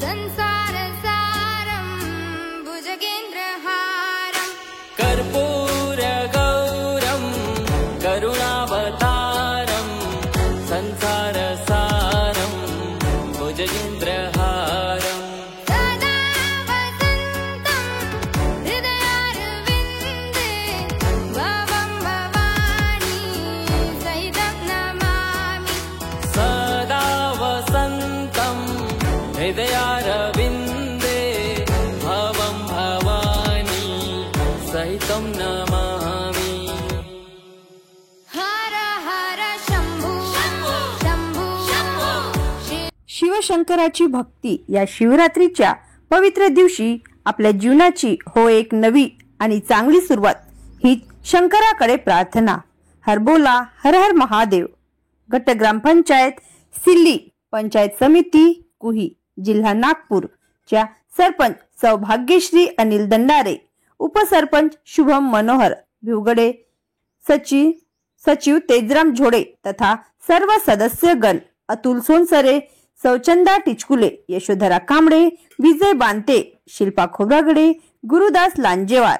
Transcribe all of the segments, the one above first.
संसारसारं भुजगेन्द्रहारं कर्पूरगौरं करुणावतारं संसारसारं भुजगेन्द्रहारं सदा वसन्तं हृदयारविन्दे भवं भवानी सहितं नमामि सदा वसन्तं हृदयारविन्दे भवं भवानी सहितं नमामि। हर हर शंभू शंभू शिवशंकराची भक्ती या शिवरात्रीच्या पवित्र दिवशी आपल्या जीवनाची हो एक नवी आणि चांगली सुरुवात ही शंकराकडे प्रार्थना। हर बोला हर हर महादेव। गट ग्रामपंचायत सिल्ली, पंचायत समिती कुही, जिल्हा नागपूर च्या सरपंच सौभाग्यश्री अनिल दंडारे, उपसरपंच शुभम मनोहर भिवगडे, सचिव तेजराम झोडे तथा सर्व सदस्यगण अतुल सोनसरे, सौचंदा टिचकुले, यशोधरा कांबळे, विजय बांते, शिल्पा खोब्रागडे, गुरुदास लांजेवार,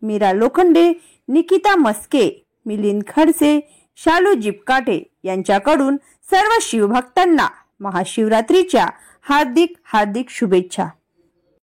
मीरा लोखंडे, निकिता मस्के, मिलिंद खडसे, शालू जिपकाटे यांच्याकडून सर्व शिवभक्तांना महाशिवरात्रीच्या हार्दिक शुभेच्छा।